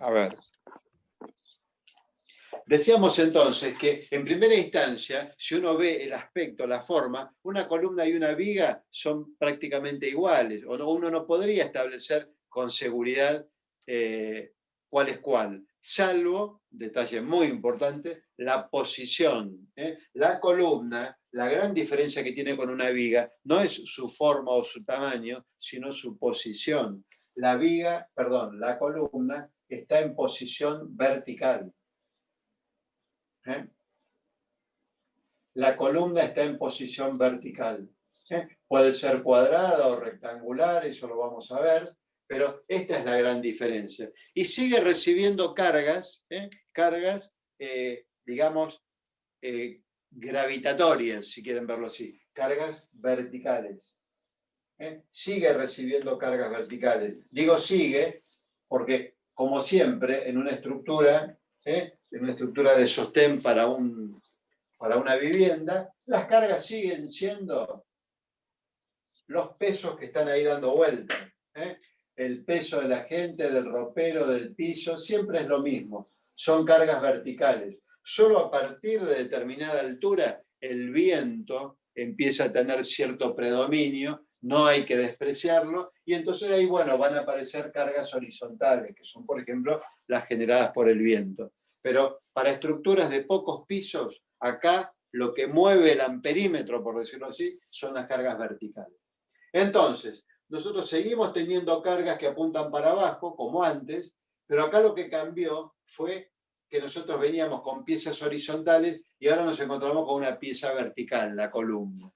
A ver. Decíamos entonces que en primera instancia, si uno ve el aspecto, la forma, una columna y una viga son prácticamente iguales, o uno no podría establecer con seguridad cuál es cuál, salvo, detalle muy importante, la posición. La columna, la gran diferencia que tiene con una viga, no es su forma o su tamaño, sino su posición. La viga, perdón, la columna está en posición vertical. La columna está en posición vertical. Puede ser cuadrada o rectangular, eso lo vamos a ver, pero esta es la gran diferencia. Y sigue recibiendo cargas, digamos, gravitatorias, si quieren verlo así, cargas verticales. Sigue recibiendo cargas verticales. Digo sigue porque, como siempre, en una estructura de sostén para una vivienda, las cargas siguen siendo los pesos que están ahí dando vuelta. El peso de la gente, del ropero, del piso, siempre es lo mismo. Son cargas verticales. Solo a partir de determinada altura, el viento empieza a tener cierto predominio, no hay que despreciarlo, y entonces ahí, bueno, van a aparecer cargas horizontales, que son, por ejemplo, las generadas por el viento. Pero para estructuras de pocos pisos, acá lo que mueve el amperímetro, por decirlo así, son las cargas verticales. Entonces, nosotros seguimos teniendo cargas que apuntan para abajo, como antes, pero acá lo que cambió fue que nosotros veníamos con piezas horizontales y ahora nos encontramos con una pieza vertical, la columna.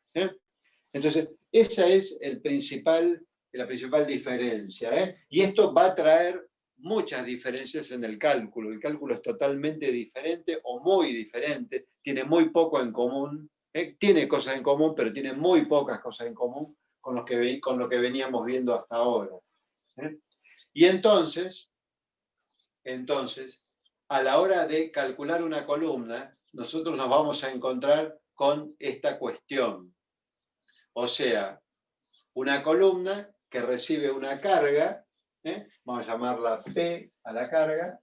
Entonces, esa es la principal diferencia. Y esto va a traer muchas diferencias en el cálculo. El cálculo es totalmente diferente o muy diferente, tiene muy poco en común, tiene cosas en común, pero tiene muy pocas cosas en común con lo que veníamos viendo hasta ahora. Y entonces, a la hora de calcular una columna, nosotros nos vamos a encontrar con esta cuestión. O sea, una columna que recibe una carga, vamos a llamarla P a la carga,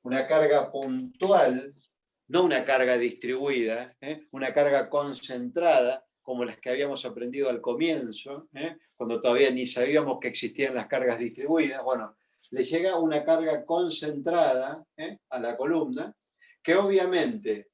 una carga puntual, no una carga distribuida, una carga concentrada, como las que habíamos aprendido al comienzo, cuando todavía ni sabíamos que existían las cargas distribuidas. Bueno, le llega una carga concentrada a la columna, que obviamente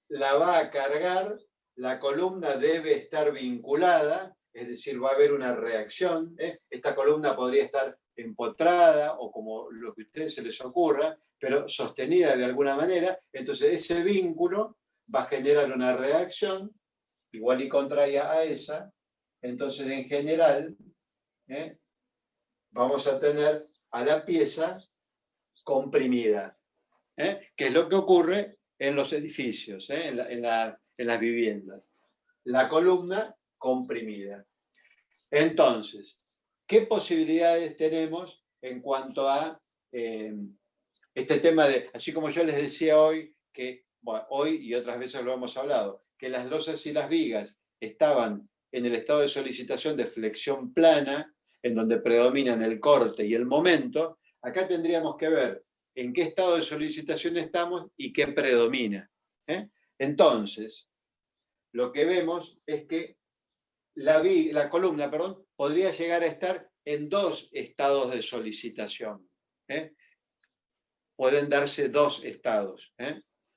la va a cargar, la columna debe estar vinculada, es decir, va a haber una reacción. Esta columna podría estar empotrada o como lo que a ustedes se les ocurra, pero sostenida de alguna manera. Entonces ese vínculo va a generar una reacción igual y contraria a esa. Entonces en general vamos a tener a la pieza comprimida, que es lo que ocurre en los edificios, en las viviendas. La columna comprimida. Entonces, ¿qué posibilidades tenemos en cuanto a este tema de, así como yo les decía hoy, que bueno, hoy y otras veces lo hemos hablado, que las losas y las vigas estaban en el estado de solicitación de flexión plana, en donde predominan el corte y el momento? Acá tendríamos que ver en qué estado de solicitación estamos y qué predomina. Entonces, lo que vemos es que la columna, podría llegar a estar en dos estados de solicitación. Pueden darse dos estados,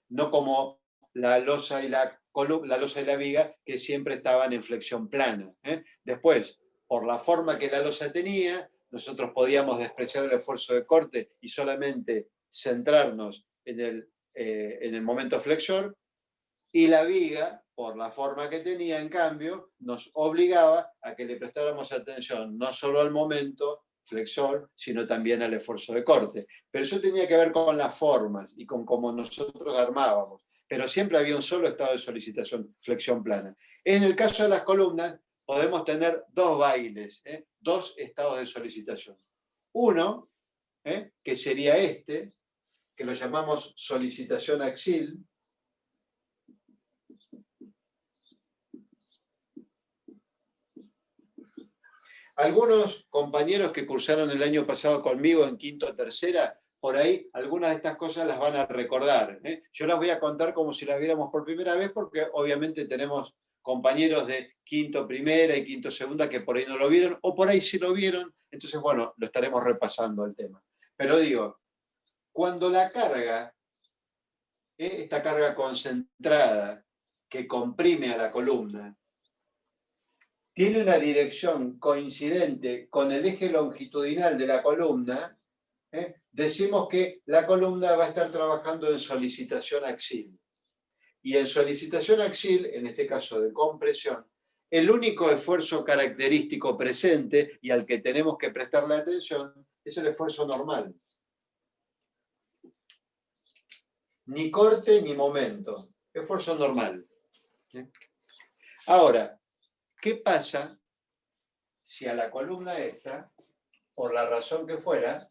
no como la losa y la viga, que siempre estaban en flexión plana. Después, por la forma que la losa tenía, nosotros podíamos despreciar el esfuerzo de corte y solamente centrarnos en el momento flexor, y la viga, por la forma que tenía, en cambio, nos obligaba a que le prestáramos atención no solo al momento flexor, sino también al esfuerzo de corte. Pero eso tenía que ver con las formas y con cómo nosotros armábamos. Pero siempre había un solo estado de solicitación, flexión plana. En el caso de las columnas, podemos tener dos bailes, dos estados de solicitación. Uno, que sería este, que lo llamamos solicitación axil. Algunos compañeros que cursaron el año pasado conmigo en quinto o tercera por ahí algunas de estas cosas las van a recordar. Yo las voy a contar como si las viéramos por primera vez, porque obviamente tenemos compañeros de quinto primera y quinto segunda que por ahí no lo vieron, o por ahí sí lo vieron, entonces bueno, lo estaremos repasando el tema. Pero digo, cuando la carga, esta carga concentrada que comprime a la columna, tiene una dirección coincidente con el eje longitudinal de la columna, decimos que la columna va a estar trabajando en solicitación axil. Y en solicitación axil, en este caso de compresión, el único esfuerzo característico presente y al que tenemos que prestarle atención es el esfuerzo normal. Ni corte ni momento, esfuerzo normal. Ahora, ¿qué pasa si a la columna esta, por la razón que fuera,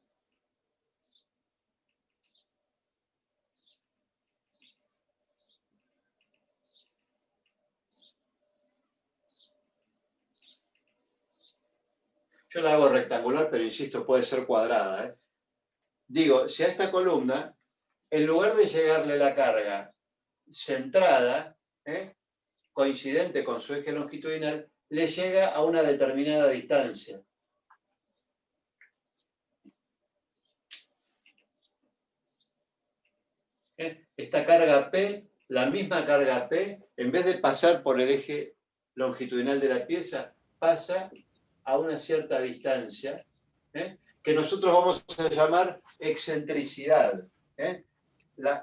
yo la hago rectangular, pero insisto, puede ser cuadrada. Digo, si a esta columna, en lugar de llegarle la carga centrada, coincidente con su eje longitudinal, le llega a una determinada distancia. Esta carga P, la misma carga P, en vez de pasar por el eje longitudinal de la pieza, pasa a una cierta distancia, que nosotros vamos a llamar excentricidad.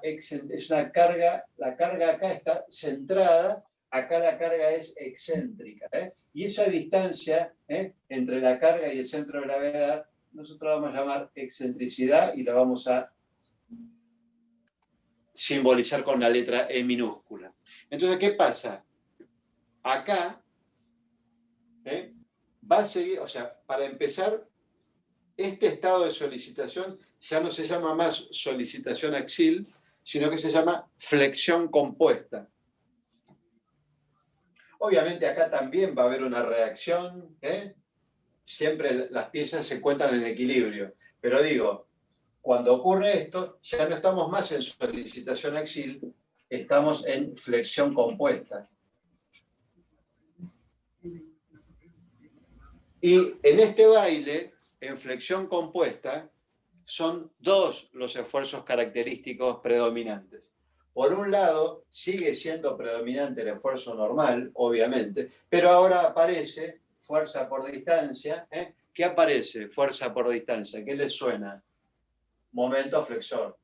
Es una carga, la carga acá está centrada, acá la carga es excéntrica. Y esa distancia entre la carga y el centro de gravedad, nosotros vamos a llamar excentricidad y la vamos a simbolizar con la letra E minúscula. Entonces, ¿qué pasa? Acá va a seguir, o sea, para empezar, este estado de solicitación ya no se llama más solicitación axil, sino que se llama flexión compuesta. Obviamente acá también va a haber una reacción, siempre las piezas se encuentran en equilibrio, pero digo, cuando ocurre esto, ya no estamos más en solicitación axil, estamos en flexión compuesta. Y en este baile, en flexión compuesta, son dos los esfuerzos característicos predominantes. Por un lado, sigue siendo predominante el esfuerzo normal, obviamente, pero ahora aparece fuerza por distancia. ¿Qué aparece? Fuerza por distancia. ¿Qué les suena? Momento flexor.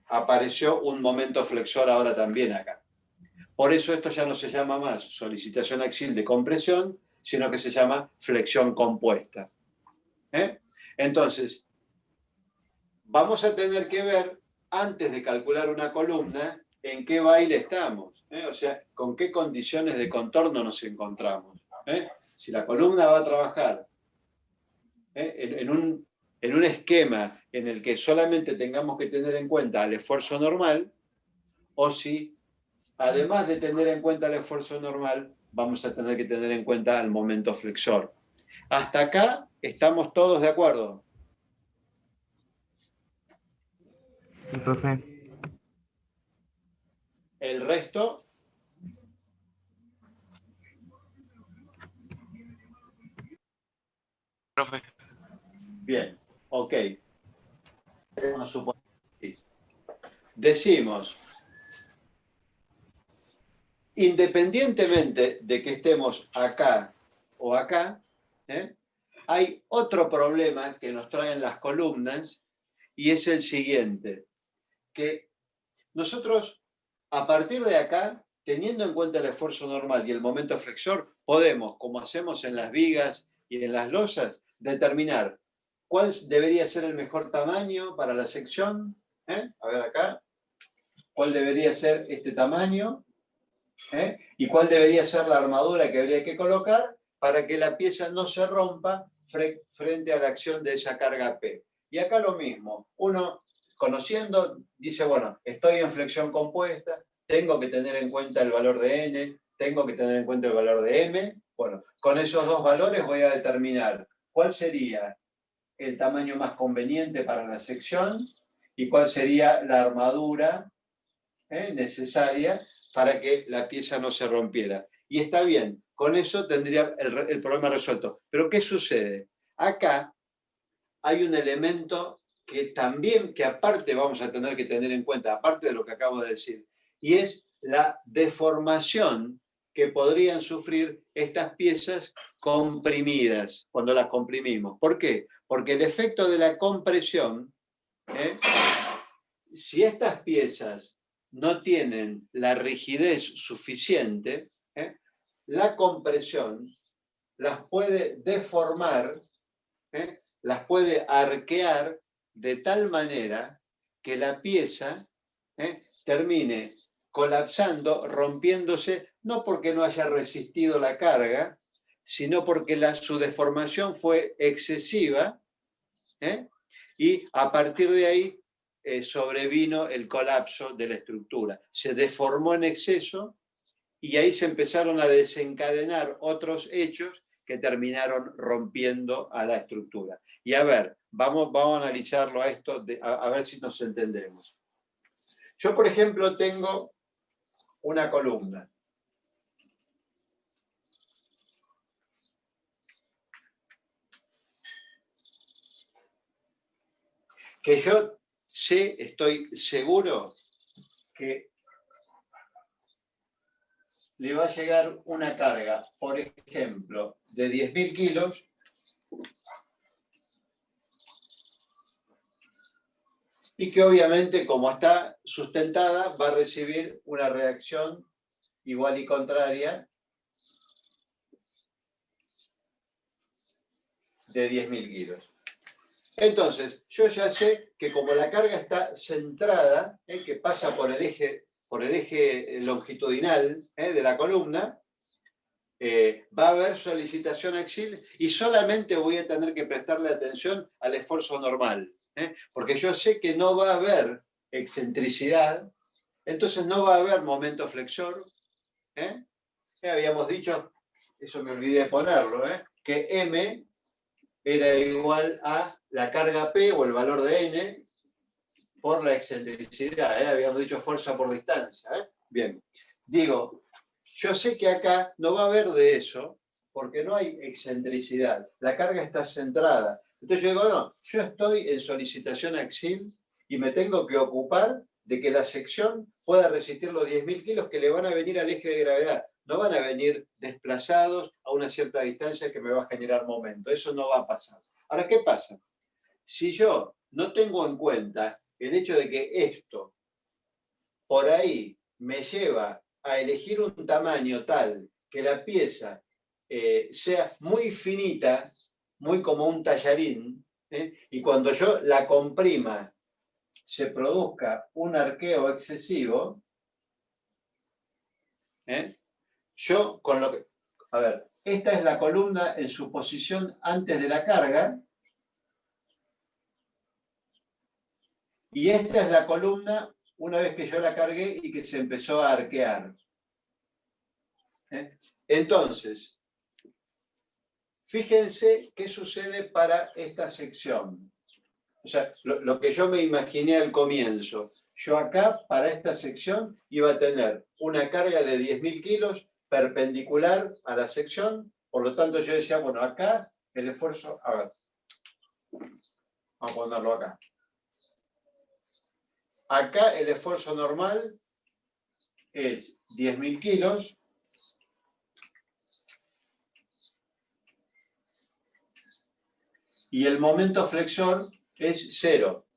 Apareció un momento flexor ahora también acá. Por eso esto ya no se llama más solicitación axil de compresión, sino que se llama flexión compuesta. Entonces, vamos a tener que ver, antes de calcular una columna, en qué baile estamos. O sea, con qué condiciones de contorno nos encontramos. Si la columna va a trabajar en un esquema en el que solamente tengamos que tener en cuenta el esfuerzo normal, o si, además de tener en cuenta el esfuerzo normal, vamos a tener que tener en cuenta el momento flexor. Hasta acá estamos todos de acuerdo. Sí, profe. El resto, Profe. bien, ok. Vamos a suponer que sí. Decimos, independientemente de que estemos acá o acá, hay otro problema que nos traen las columnas y es el siguiente, que nosotros a partir de acá, teniendo en cuenta el esfuerzo normal y el momento flexor, podemos, como hacemos en las vigas y en las losas, determinar cuál debería ser el mejor tamaño para la sección. A ver acá, cuál debería ser este tamaño, y cuál debería ser la armadura que habría que colocar para que la pieza no se rompa frente a la acción de esa carga P. Y acá lo mismo, uno conociendo dice, bueno, estoy en flexión compuesta, tengo que tener en cuenta el valor de N, tengo que tener en cuenta el valor de M. Bueno, con esos dos valores voy a determinar cuál sería el tamaño más conveniente para la sección y cuál sería la armadura necesaria para que la pieza no se rompiera. Y está bien, con eso tendría el problema resuelto. Pero ¿qué sucede? Acá hay un elemento que también, que aparte vamos a tener que tener en cuenta, aparte de lo que acabo de decir, y es la deformación que podrían sufrir estas piezas comprimidas cuando las comprimimos. ¿Por qué? Porque el efecto de la compresión, si estas piezas no tienen la rigidez suficiente, la compresión las puede deformar, las puede arquear de tal manera que la pieza termine colapsando, rompiéndose, no porque no haya resistido la carga, sino porque su deformación fue excesiva, y a partir de ahí sobrevino el colapso de la estructura. Se deformó en exceso y ahí se empezaron a desencadenar otros hechos que terminaron rompiendo a la estructura. Y a ver, vamos a analizarlo a esto, a ver si nos entendemos. Yo, por ejemplo, tengo una columna. Que yo sé, estoy seguro que le va a llegar una carga, por ejemplo, de 10.000 kilos, y que obviamente, como está sustentada, va a recibir una reacción igual y contraria de 10.000 kilos. Entonces, yo ya sé que como la carga está centrada, que pasa por el eje longitudinal de la columna, va a haber solicitación axial y solamente voy a tener que prestarle atención al esfuerzo normal, porque yo sé que no va a haber excentricidad, entonces no va a haber momento flexor. Habíamos dicho, eso me olvidé de ponerlo, que M era igual a la carga P o el valor de N por la excentricidad. Habíamos dicho fuerza por distancia. Bien, digo, yo sé que acá no va a haber de eso porque no hay excentricidad. La carga está centrada. Entonces yo digo, no, yo estoy en solicitación axial y me tengo que ocupar de que la sección pueda resistir los 10.000 kilos que le van a venir al eje de gravedad. No van a venir desplazados a una cierta distancia que me va a generar momento. Eso no va a pasar. Ahora, ¿qué pasa? Si yo no tengo en cuenta el hecho de que esto por ahí me lleva a elegir un tamaño tal que la pieza sea muy finita, muy como un tallarín, y cuando yo la comprima se produzca un arqueo excesivo, yo con lo que... A ver, esta es la columna en su posición antes de la carga, y esta es la columna una vez que yo la cargué y que se empezó a arquear. Entonces, fíjense qué sucede para esta sección. O sea, lo que yo me imaginé al comienzo. Yo acá, para esta sección, iba a tener una carga de 10.000 kilos perpendicular a la sección. Por lo tanto, yo decía, bueno, acá el esfuerzo... A ver, vamos a ponerlo acá. Acá el esfuerzo normal es 10.000 kilos. Y el momento flexor es 0,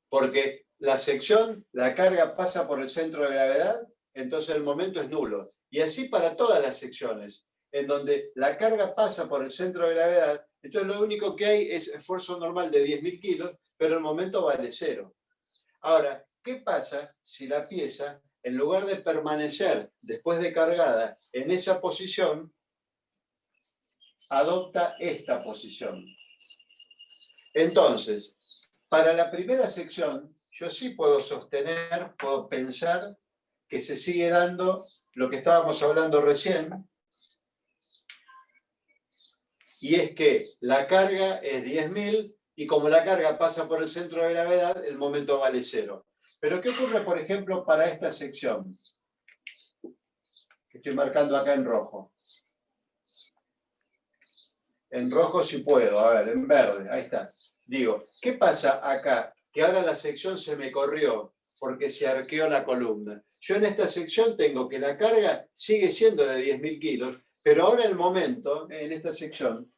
porque la sección, la carga pasa por el centro de gravedad, entonces el momento es nulo. Y así para todas las secciones, en donde la carga pasa por el centro de gravedad, entonces lo único que hay es esfuerzo normal de 10.000 kilos, pero el momento vale 0. Ahora, ¿qué pasa si la pieza, en lugar de permanecer después de cargada en esa posición, adopta esta posición? Entonces, para la primera sección, yo sí puedo sostener, puedo pensar que se sigue dando lo que estábamos hablando recién, y es que la carga es 10.000 y como la carga pasa por el centro de gravedad, el momento vale 0. Pero ¿qué ocurre, por ejemplo, para esta sección? Que estoy marcando acá en rojo. En rojo si puedo, a ver, en verde, ahí está. Digo, ¿qué pasa acá? Que ahora la sección se me corrió porque se arqueó la columna. Yo en esta sección tengo que la carga sigue siendo de 10.000 kilos, pero ahora el momento, en esta sección,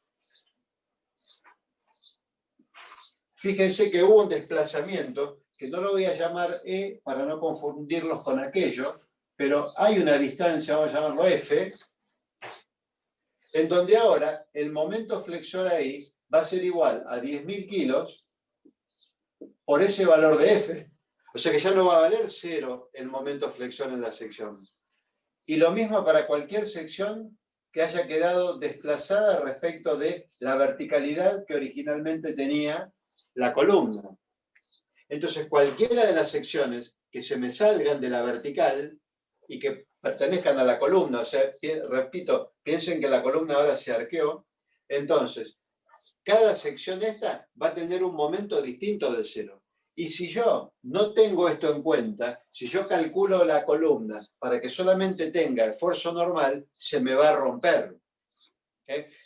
fíjense que hubo un desplazamiento, que no lo voy a llamar E para no confundirlos con aquello, pero hay una distancia, vamos a llamarlo F, en donde ahora el momento flexor ahí va a ser igual a 10.000 kilos por ese valor de F. O sea que ya no va a valer 0 el momento flexor en la sección. Y lo mismo para cualquier sección que haya quedado desplazada respecto de la verticalidad que originalmente tenía la columna. Entonces, cualquiera de las secciones que se me salgan de la vertical y que pertenezcan a la columna, o sea, repito, piensen que la columna ahora se arqueó, entonces, cada sección esta va a tener un momento distinto de 0. Y si yo no tengo esto en cuenta, si yo calculo la columna para que solamente tenga esfuerzo normal, se me va a romper.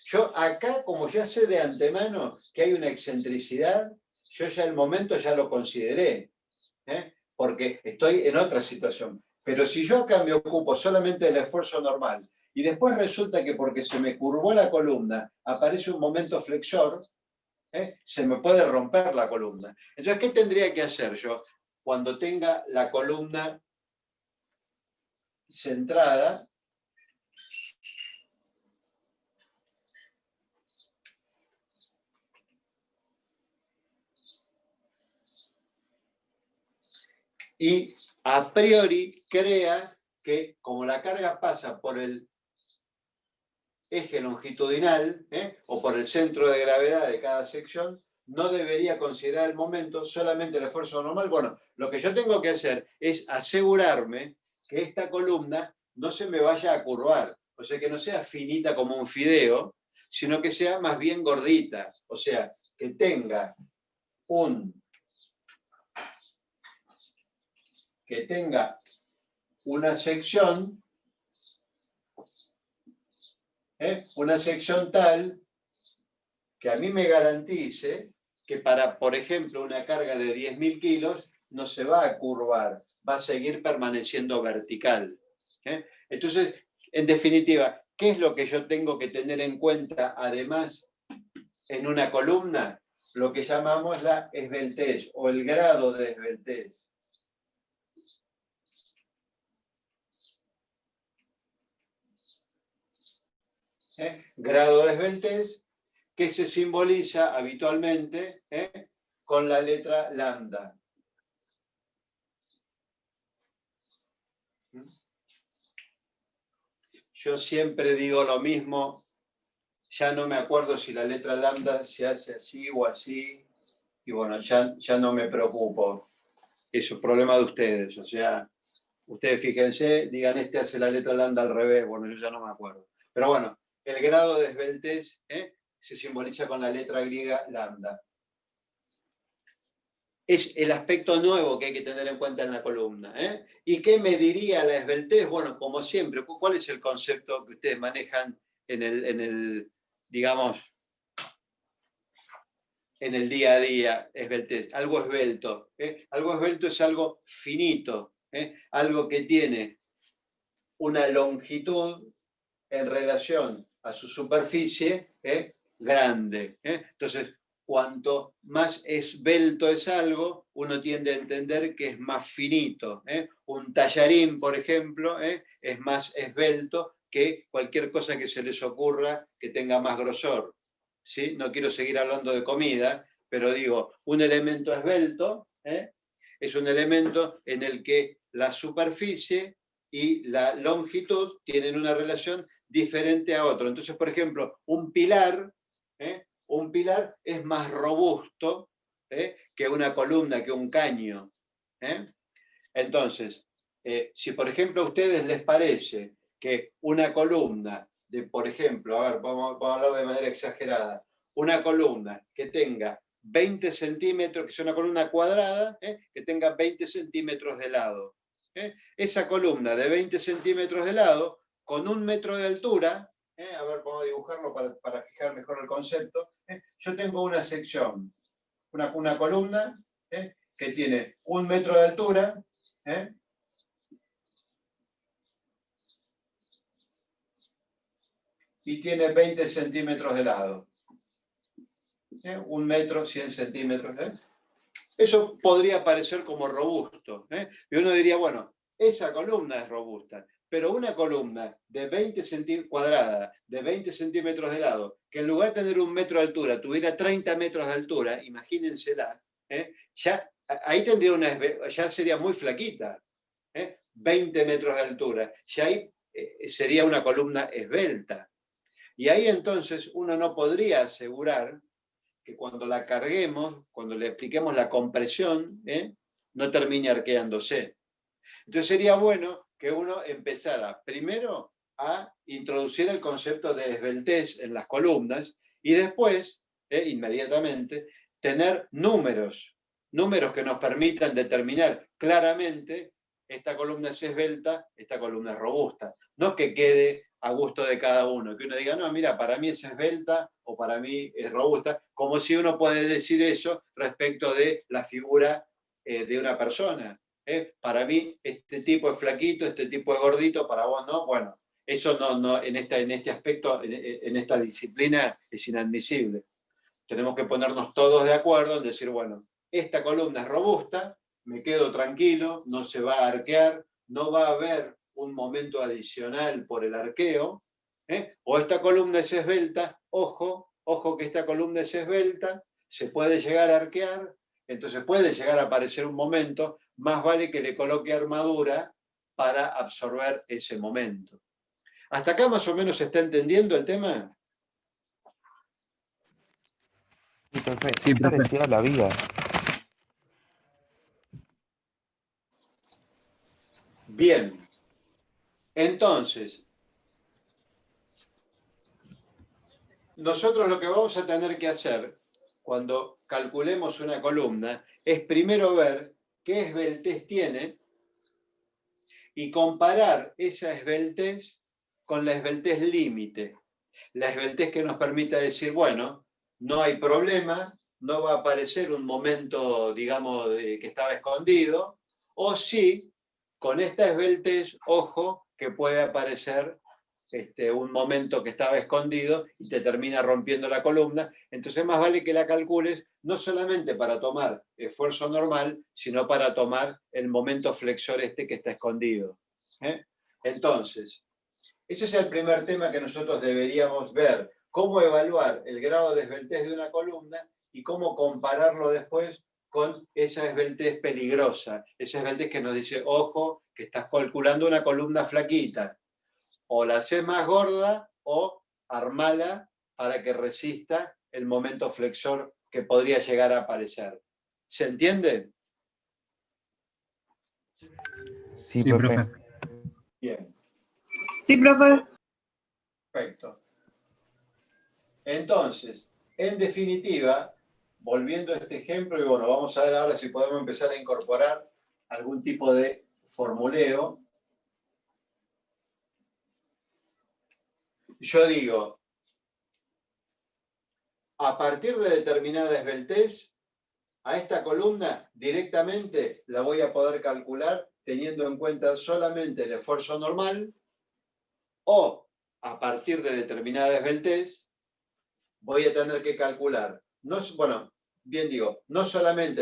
Yo acá, como ya sé de antemano que hay una excentricidad, yo ya el momento ya lo consideré, porque estoy en otra situación. Pero si yo acá me ocupo solamente del esfuerzo normal y después resulta que porque se me curvó la columna aparece un momento flexor, se me puede romper la columna. Entonces, ¿qué tendría que hacer yo cuando tenga la columna centrada? Y a priori crea que como la carga pasa por el eje longitudinal o por el centro de gravedad de cada sección, no debería considerar el momento, solamente el esfuerzo normal. Bueno, lo que yo tengo que hacer es asegurarme que esta columna no se me vaya a curvar, o sea, que no sea finita como un fideo, sino que sea más bien gordita, o sea, que tenga una sección tal que a mí me garantice que para, por ejemplo, una carga de 10.000 kilos no se va a curvar, va a seguir permaneciendo vertical. Entonces, en definitiva, ¿qué es lo que yo tengo que tener en cuenta además en una columna? Lo que llamamos la esbeltez o el grado de esbeltez. Grado de esbeltez que se simboliza habitualmente con la letra lambda. Yo siempre digo lo mismo, ya no me acuerdo si la letra lambda se hace así o así, y bueno, ya no me preocupo. Eso es problema de ustedes, o sea, ustedes fíjense, digan este hace la letra lambda al revés, bueno, yo ya no me acuerdo. Pero bueno, el grado de esbeltez se simboliza con la letra griega lambda. Es el aspecto nuevo que hay que tener en cuenta en la columna. ¿Y qué me diría la esbeltez? Bueno, como siempre, ¿cuál es el concepto que ustedes manejan en el digamos, en el día a día, esbeltez? Algo esbelto. Algo esbelto es algo finito, algo que tiene una longitud en relación a su superficie grande. Entonces, cuanto más esbelto es algo, uno tiende a entender que es más finito. Un tallarín, por ejemplo, es más esbelto que cualquier cosa que se les ocurra que tenga más grosor. ¿Sí? No quiero seguir hablando de comida, pero digo, un elemento esbelto es un elemento en el que la superficie y la longitud tienen una relación diferente a otro. Entonces, por ejemplo, un pilar es más robusto que una columna, que un caño. Entonces, si por ejemplo a ustedes les parece que una columna de, por ejemplo, a ver, vamos a hablar de manera exagerada, una columna que tenga 20 centímetros, que sea una columna cuadrada, que tenga 20 centímetros de lado. Esa columna de 20 centímetros de lado, con 1 metro de altura, a ver, vamos a dibujarlo para fijar mejor el concepto. Yo tengo una sección, una columna que tiene 1 metro de altura, y tiene 20 centímetros de lado. 1 metro, 100 centímetros. Eso podría parecer como robusto. Y uno diría, bueno, esa columna es robusta, pero una columna de 20 centímetros cuadrada, de 20 centímetros de lado, que en lugar de tener 1 metro de altura, tuviera 30 metros de altura, imagínensela, ya ahí tendría ya sería muy flaquita. 20 metros de altura, ya ahí sería una columna esbelta. Y ahí entonces uno no podría asegurar que cuando la carguemos, cuando le apliquemos la compresión, no termine arqueándose. Entonces sería bueno que uno empezara primero a introducir el concepto de esbeltez en las columnas y después, inmediatamente, tener números que nos permitan determinar claramente esta columna es esbelta, esta columna es robusta. No que quede a gusto de cada uno, que uno diga, no, mira, para mí es esbelta o para mí es robusta, como si uno puede decir eso respecto de la figura de una persona. Para mí este tipo es flaquito, este tipo es gordito, para vos no. Bueno, eso no en este aspecto, en esta disciplina es inadmisible. Tenemos que ponernos todos de acuerdo en decir, bueno, esta columna es robusta, me quedo tranquilo, no se va a arquear, no va a haber un momento adicional por el arqueo, o esta columna es esbelta, ojo que esta columna es esbelta, se puede llegar a arquear, entonces puede llegar a aparecer un momento, más vale que le coloque armadura para absorber ese momento. ¿Hasta acá más o menos se está entendiendo el tema? Sí, profe. Sí, Es profe. parecida a la vida. Bien. Entonces, nosotros lo que vamos a tener que hacer cuando calculemos una columna es primero ver qué esbeltez tiene y comparar esa esbeltez con la esbeltez límite. La esbeltez que nos permita decir, bueno, no hay problema, no va a aparecer un momento, digamos, que estaba escondido, o sí, con esta esbeltez, ojo, que puede aparecer un momento que estaba escondido y te termina rompiendo la columna. Entonces más vale que la calcules no solamente para tomar esfuerzo normal, sino para tomar el momento flexor que está escondido. Entonces, ese es el primer tema que nosotros deberíamos ver, cómo evaluar el grado de esbeltez de una columna y cómo compararlo después con esa esbeltez peligrosa, esa esbeltez que nos dice, ojo, que estás calculando una columna flaquita, o la haces más gorda o armala para que resista el momento flexor que podría llegar a aparecer. ¿Se entiende? Sí, Sí, profe. profe. Bien, Sí, profe. perfecto. Entonces, en definitiva, volviendo a este ejemplo, y bueno, vamos a ver ahora si podemos empezar a incorporar algún tipo de formuleo. Yo digo, a partir de determinada esbeltez, a esta columna directamente la voy a poder calcular teniendo en cuenta solamente el esfuerzo normal, o a partir de determinada esbeltez voy a tener que calcular, no solamente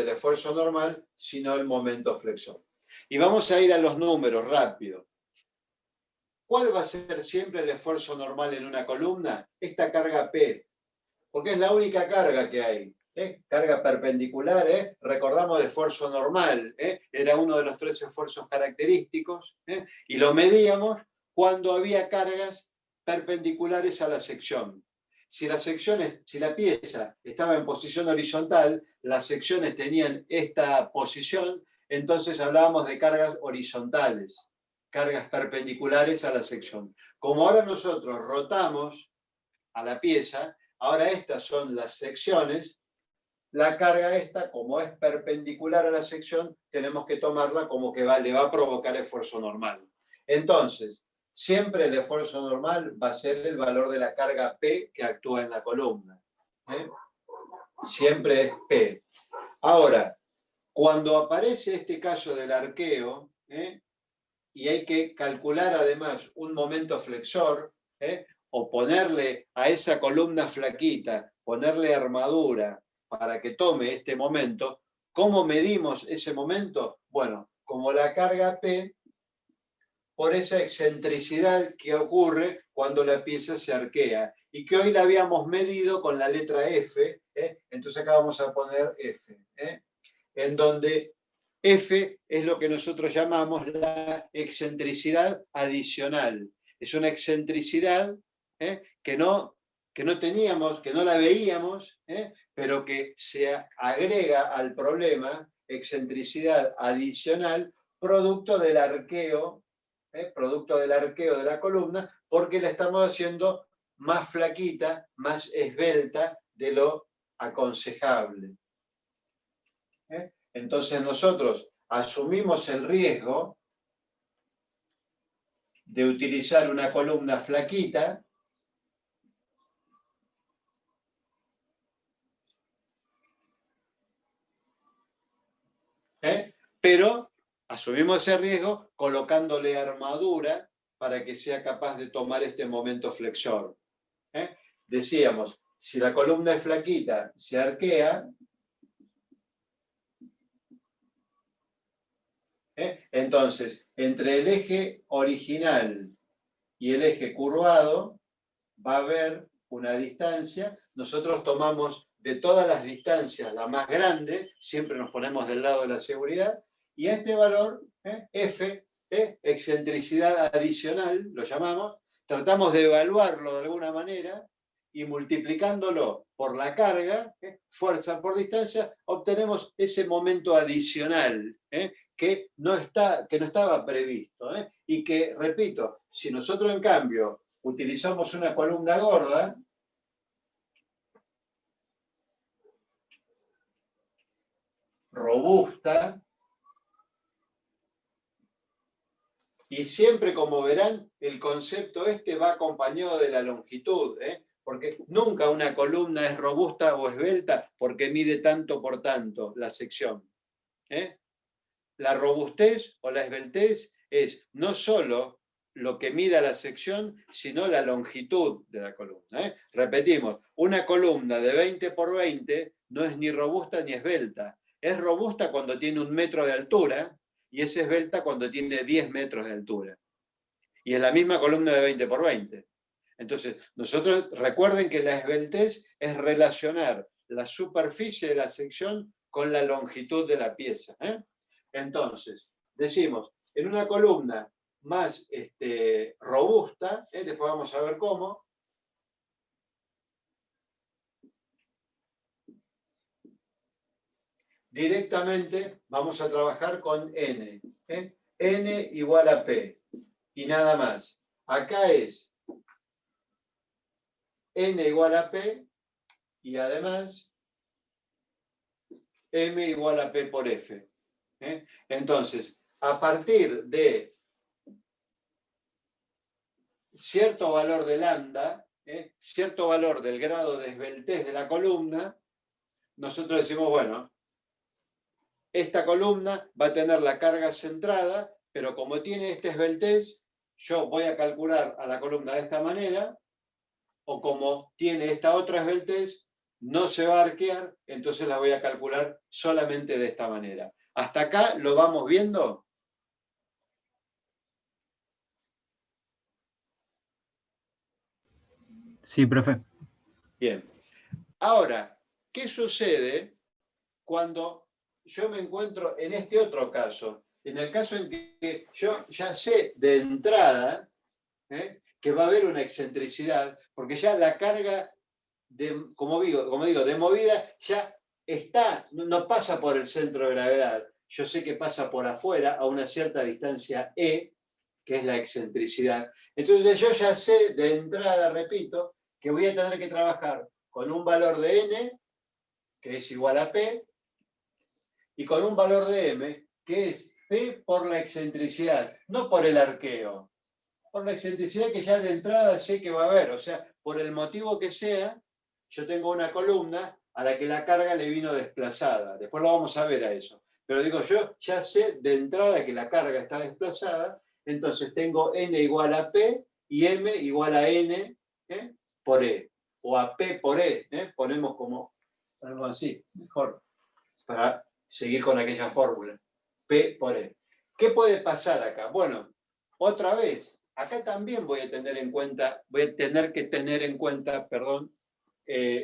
el esfuerzo normal, sino el momento flexor. Y vamos a ir a los números rápido. ¿Cuál va a ser siempre el esfuerzo normal en una columna? Esta carga P, porque es la única carga que hay. Carga perpendicular, recordamos de esfuerzo normal, era uno de los 3 esfuerzos característicos, y lo medíamos cuando había cargas perpendiculares a la sección. Si la pieza estaba en posición horizontal, las secciones tenían esta posición, entonces hablábamos de cargas horizontales, cargas perpendiculares a la sección. Como ahora nosotros rotamos a la pieza, ahora estas son las secciones, la carga esta, como es perpendicular a la sección, tenemos que tomarla como que le va a provocar esfuerzo normal. Entonces, siempre el esfuerzo normal va a ser el valor de la carga P que actúa en la columna. Siempre es P. Ahora, cuando aparece este caso del arqueo, y hay que calcular además un momento flexor, o ponerle a esa columna flaquita, ponerle armadura para que tome este momento, ¿cómo medimos ese momento? Bueno, como la carga P por esa excentricidad que ocurre cuando la pieza se arquea, y que hoy la habíamos medido con la letra F, entonces acá vamos a poner F, en donde F es lo que nosotros llamamos la excentricidad adicional. Es una excentricidad que no teníamos, que no la veíamos, pero que se agrega al problema, excentricidad adicional, producto del arqueo de la columna, porque la estamos haciendo más flaquita, más esbelta de lo aconsejable. Entonces nosotros asumimos el riesgo de utilizar una columna flaquita, pero asumimos ese riesgo colocándole armadura para que sea capaz de tomar este momento flexor. Decíamos, si la columna es flaquita, se arquea, entonces, entre el eje original y el eje curvado va a haber una distancia. Nosotros tomamos de todas las distancias la más grande, siempre nos ponemos del lado de la seguridad, y a este valor, F, excentricidad adicional, lo llamamos, tratamos de evaluarlo de alguna manera, y multiplicándolo por la carga, fuerza por distancia, obtenemos ese momento adicional, que no estaba previsto. Y que, repito, si nosotros en cambio utilizamos una columna gorda, robusta, y siempre, como verán, el concepto este va acompañado de la longitud, porque nunca una columna es robusta o esbelta porque mide tanto por tanto la sección. La robustez o la esbeltez es no solo lo que mida la sección, sino la longitud de la columna. Repetimos, una columna de 20 por 20 no es ni robusta ni esbelta. Es robusta cuando tiene 1 metro de altura y es esbelta cuando tiene 10 metros de altura. Y es la misma columna de 20 por 20. Entonces, nosotros recuerden que la esbeltez es relacionar la superficie de la sección con la longitud de la pieza. Entonces, decimos, en una columna más robusta, después vamos a ver cómo, directamente vamos a trabajar con N. N igual a P, y nada más. Acá es N igual a P, y además M igual a P por F. Entonces, a partir de cierto valor de lambda, cierto valor del grado de esbeltez de la columna, nosotros decimos, bueno, esta columna va a tener la carga centrada, pero como tiene esta esbeltez, yo voy a calcular a la columna de esta manera, o como tiene esta otra esbeltez, no se va a arquear, entonces la voy a calcular solamente de esta manera. ¿Hasta acá lo vamos viendo? Sí, profe. Bien. Ahora, ¿qué sucede cuando yo me encuentro en este otro caso? En el caso en que yo ya sé de entrada que va a haber una excentricidad, porque ya la carga, como digo, de movida ya está, no pasa por el centro de gravedad. Yo sé que pasa por afuera a una cierta distancia E, que es la excentricidad. Entonces yo ya sé de entrada, repito, que voy a tener que trabajar con un valor de N que es igual a P, y con un valor de M, que es P por la excentricidad, no por el arqueo, por la excentricidad que ya de entrada sé que va a haber, o sea, por el motivo que sea, yo tengo una columna a la que la carga le vino desplazada. Después lo vamos a ver a eso. Pero digo, yo ya sé de entrada que la carga está desplazada, entonces tengo N igual a P y M igual a N por E, o a P por E, ponemos así, mejor, para seguir con aquella fórmula. P por E. ¿Qué puede pasar acá? Bueno, otra vez, acá también voy a tener que tener en cuenta,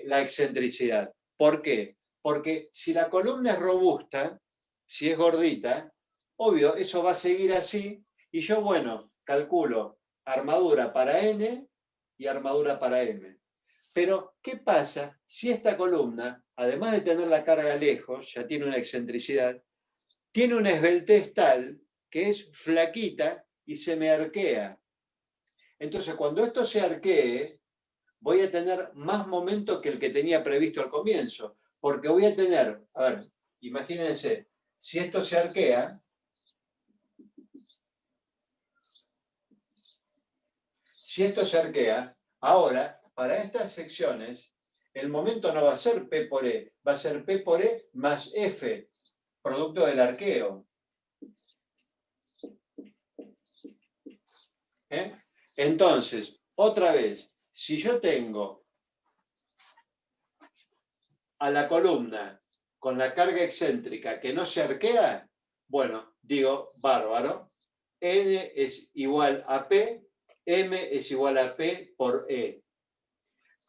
la excentricidad. ¿Por qué? Porque si la columna es robusta, si es gordita, obvio, eso va a seguir así, y yo, bueno, calculo armadura para N y armadura para M. Pero, ¿qué pasa si esta columna, además de tener la carga lejos, ya tiene una excentricidad, tiene una esbeltez tal que es flaquita y se me arquea? Entonces, cuando esto se arquee, voy a tener más momento que el que tenía previsto al comienzo, porque voy a tener, a ver, imagínense, si esto se arquea, ahora, para estas secciones, el momento no va a ser P por E, va a ser P por E más F, producto del arqueo. Entonces, otra vez, si yo tengo a la columna con la carga excéntrica que no se arquea, bueno, digo, bárbaro, N es igual a P, M es igual a P por E.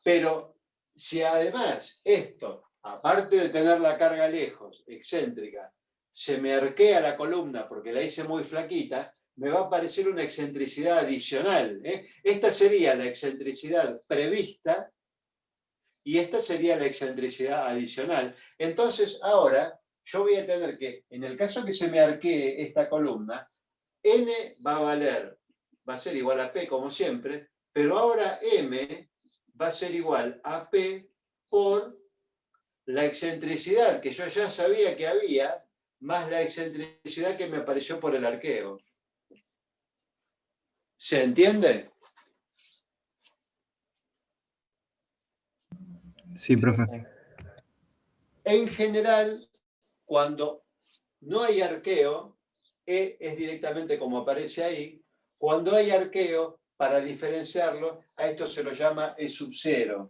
Pero si además esto, aparte de tener la carga lejos, excéntrica, se me arquea la columna porque la hice muy flaquita, me va a aparecer una excentricidad adicional. Esta sería la excentricidad prevista y esta sería la excentricidad adicional. Entonces, ahora yo voy a tener que, en el caso que se me arquee esta columna, N va a ser igual a P como siempre, pero ahora M va a ser igual a P por la excentricidad que yo ya sabía que había, más la excentricidad que me apareció por el arqueo. ¿Se entiende? Sí, profe. En general, cuando no hay arqueo, E es directamente como aparece ahí. Cuando hay arqueo, para diferenciarlo, a esto se lo llama E sub 0,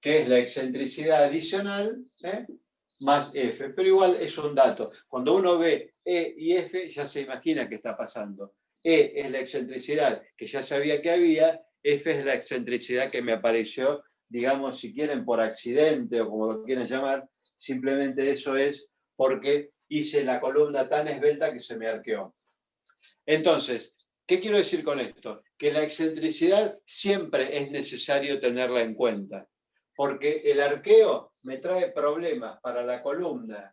que es la excentricidad adicional más F. Pero igual es un dato. Cuando uno ve E y F, ya se imagina qué está pasando. E es la excentricidad que ya sabía que había, F es la excentricidad que me apareció, digamos, si quieren, por accidente o como lo quieran llamar. Simplemente eso es porque hice la columna tan esbelta que se me arqueó. Entonces, ¿qué quiero decir con esto? Que la excentricidad siempre es necesario tenerla en cuenta, porque el arqueo me trae problemas para la columna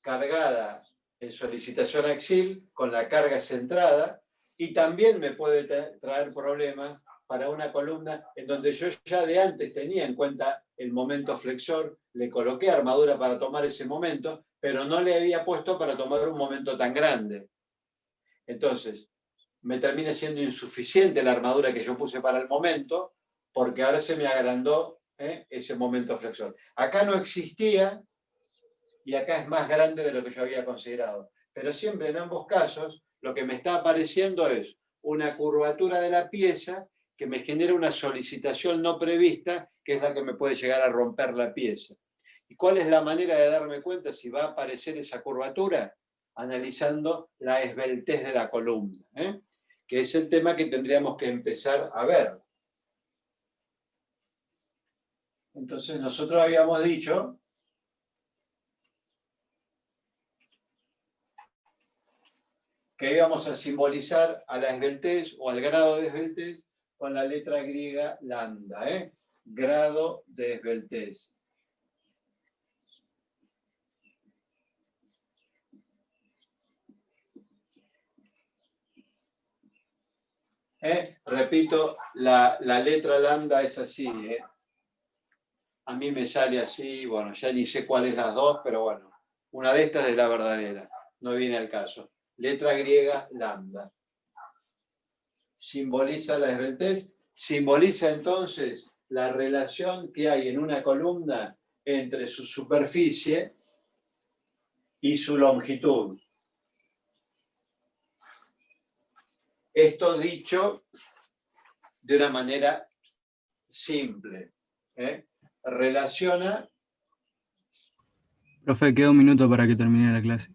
cargada en solicitación axil con la carga centrada, y también me puede traer problemas para una columna en donde yo ya de antes tenía en cuenta el momento flexor, le coloqué armadura para tomar ese momento, pero no le había puesto para tomar un momento tan grande. Entonces, me termina siendo insuficiente la armadura que yo puse para el momento, porque ahora se me agrandó ese momento flexor. Acá no existía, y acá es más grande de lo que yo había considerado. Pero siempre en ambos casos, lo que me está apareciendo es una curvatura de la pieza que me genera una solicitación no prevista, que es la que me puede llegar a romper la pieza. ¿Y cuál es la manera de darme cuenta si va a aparecer esa curvatura? Analizando la esbeltez de la columna, que es el tema que tendríamos que empezar a ver. Entonces nosotros habíamos dicho que íbamos a simbolizar a la esbeltez o al grado de esbeltez con la letra griega lambda, grado de esbeltez. Repito, la letra lambda es así. A mí me sale así, bueno, ya ni sé cuál es las dos, pero bueno, una de estas es la verdadera, no viene al caso. Letra griega, lambda. Simboliza la esbeltez, simboliza entonces la relación que hay en una columna entre su superficie y su longitud. Esto dicho de una manera simple. Relaciona. Profe, queda un minuto para que termine la clase.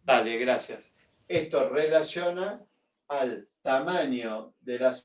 Dale, gracias. Esto relaciona al tamaño de las